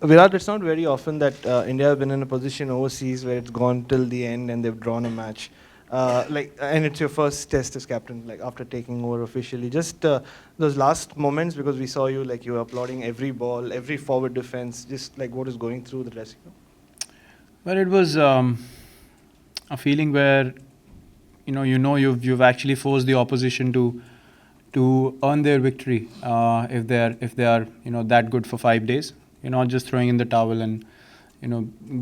Virat, it's not very often that India have been in a position overseas where it's gone till the end and they've drawn a match. And it's your first test as captain, like after taking over officially. Just those last moments, because we saw you like you were applauding every ball, every forward defense, just like what is going through the dressing room. Well, it was a feeling where you've actually forced the opposition to earn their victory if they are that good for 5 days. You're not just throwing in the towel and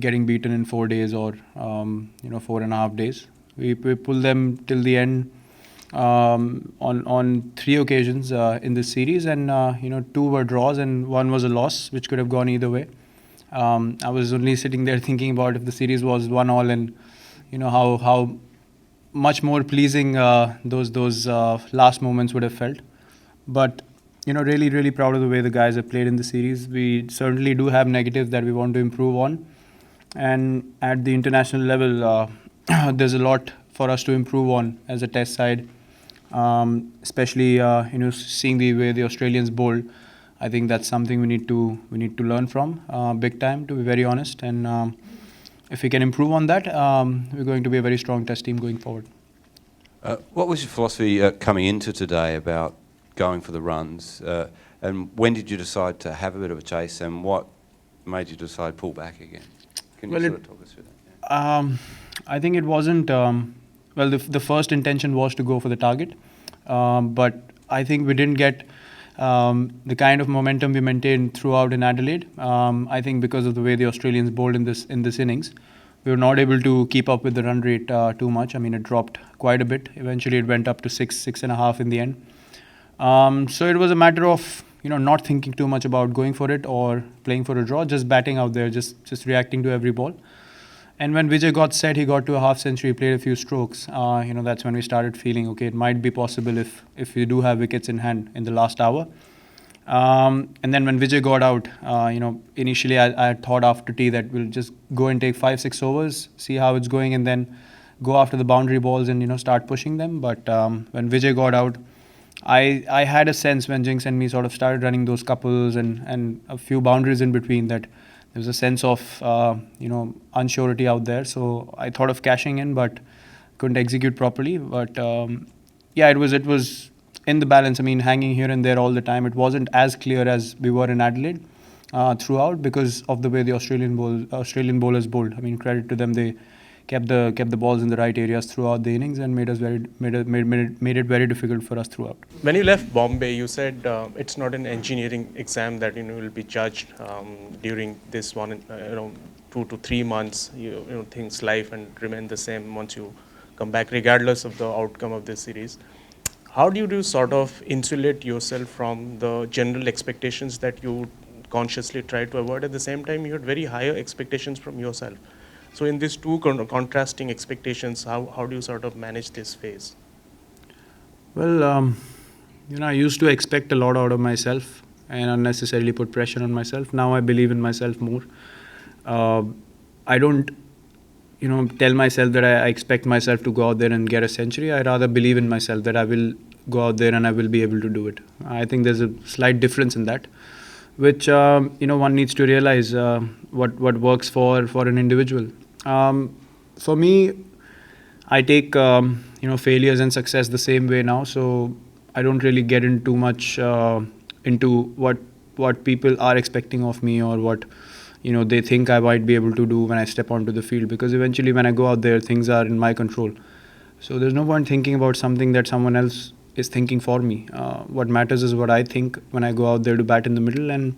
getting beaten in 4 days or 4.5 days. We pulled them till the end on 3 occasions in this series, and two were draws and one was a loss, which could have gone either way. I was only sitting there thinking about if the series was 1-1, and how much more pleasing those last moments would have felt. But really, really proud of the way the guys have played in the series. We certainly do have negatives that we want to improve on, and at the international level, there's a lot for us to improve on as a test side. Especially seeing the way the Australians bowled. I think that's something we need to learn from big time, to be very honest. And if we can improve on that, we're going to be a very strong test team going forward. What was your philosophy coming into today about going for the runs? And when did you decide to have a bit of a chase, and what made you decide to pull back again? Can you talk us through that? I think it wasn't. The first intention was to go for the target, but I think we didn't get the kind of momentum we maintained throughout in Adelaide. I think because of the way the Australians bowled in this innings, we were not able to keep up with the run rate too much. I mean, it dropped quite a bit. Eventually, it went up to 6.5 in the end. So it was a matter of not thinking too much about going for it or playing for a draw, just batting out there, just reacting to every ball. And when Vijay got set, he got to a half century, played a few strokes. That's when we started feeling, okay, it might be possible if we do have wickets in hand in the last hour. And then when Vijay got out, initially I thought after tea that we'll just go and take 5-6 overs, see how it's going, and then go after the boundary balls and start pushing them. But when Vijay got out, I had a sense when Jinx and me sort of started running those couples and a few boundaries in between that there was a sense of unsurety out there. So I thought of cashing in, but couldn't execute properly. But it was in the balance. I mean, hanging here and there all the time. It wasn't as clear as we were in Adelaide throughout because of the way the Australian bowlers bowled. I mean, credit to them, they kept the balls in the right areas throughout the innings and made it very difficult for us throughout. When you left Bombay, you said it's not an engineering exam that will be judged during this 2 to 3 months. Things life and remain the same once you come back, regardless of the outcome of this series. How do you sort of insulate yourself from the general expectations that you consciously try to avoid? At the same time, you had very higher expectations from yourself. So in these two contrasting expectations, how do you sort of manage this phase? Well, I used to expect a lot out of myself and unnecessarily put pressure on myself. Now I believe in myself more. I don't, tell myself that I expect myself to go out there and get a century. I rather believe in myself that I will go out there and I will be able to do it. I think there's a slight difference in that, which one needs to realize what works for an individual. For me, I take failures and success the same way now, so I don't really get in too much into what people are expecting of me or what they think I might be able to do when I step onto the field, because eventually when I go out there, things are in my control. So there's no point thinking about something that someone else is thinking for me. What matters is what I think when I go out there to bat in the middle, and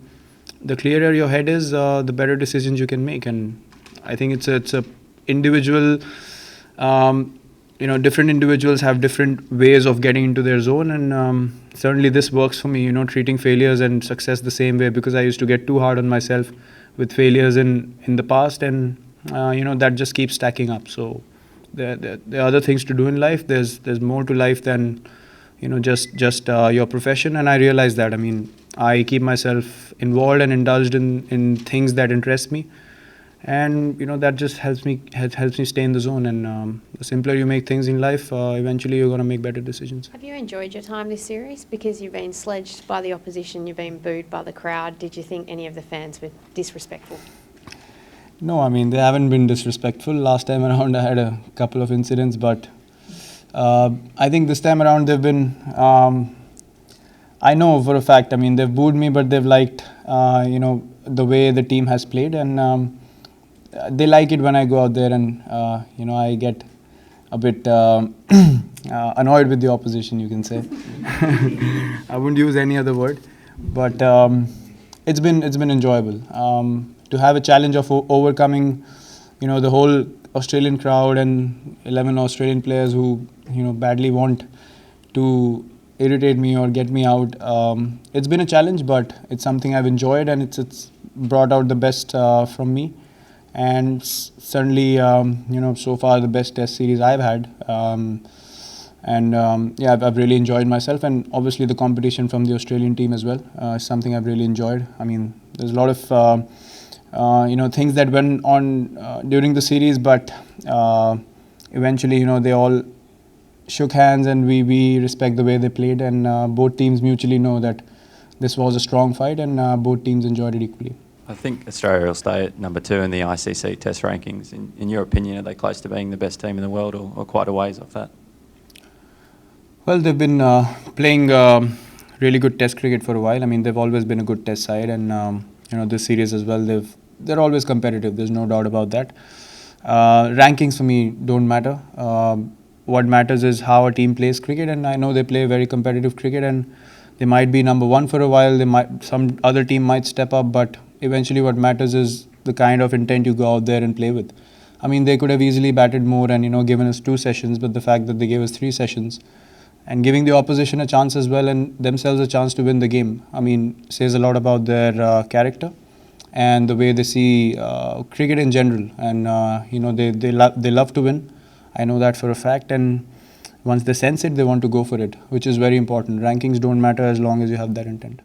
the clearer your head is, the better decisions you can make. And I think it's a individual. Different individuals have different ways of getting into their zone, and certainly this works for me. Treating failures and success the same way, because I used to get too hard on myself with failures in the past, and that just keeps stacking up. So there are other things to do in life. There's more to life than just your profession, and I realize that. I mean, I keep myself involved and indulged in things that interest me, and that just helps me stay in the zone. And the simpler you make things in life, eventually you're going to make better decisions. Have you enjoyed your time this series? Because you've been sledged by the opposition, you've been booed by the crowd. Did you think any of the fans were disrespectful? No, I mean, they haven't been disrespectful. Last time around, I had a couple of incidents, but I think this time around they've been. I know for a fact. I mean, they've booed me, but they've liked, the way the team has played, and they like it when I go out there and I get a bit annoyed with the opposition, you can say. I wouldn't use any other word, but it's been enjoyable to have a challenge of overcoming the whole Australian crowd and 11 Australian players who badly want to irritate me or get me out. It's been a challenge, but it's something I've enjoyed, and it's brought out the best from me. And certainly, so far the best test series I've had. I've really enjoyed myself, and obviously the competition from the Australian team as well is something I've really enjoyed. I mean, there's a lot of things that went on during the series, but eventually, they all shook hands, and we respect the way they played, and both teams mutually know that this was a strong fight, and both teams enjoyed it equally. I think Australia will stay at number 2 in the ICC Test rankings. In your opinion, are they close to being the best team in the world, or quite a ways off that? Well, they've been playing really good Test cricket for a while. I mean, they've always been a good Test side, and this series as well. They're always competitive. There's no doubt about that. Rankings for me don't matter. What matters is how a team plays cricket, and I know they play very competitive cricket, and they might be number 1 for a while. Some other team might step up, but eventually what matters is the kind of intent you go out there and play with. I mean, they could have easily batted more and given us 2 sessions, but the fact that they gave us 3 sessions and giving the opposition a chance as well and themselves a chance to win the game, I mean, says a lot about their character and the way they see cricket in general. And they love to win. I know that for a fact, and once they sense it, they want to go for it, which is very important. Rankings don't matter as long as you have that intent.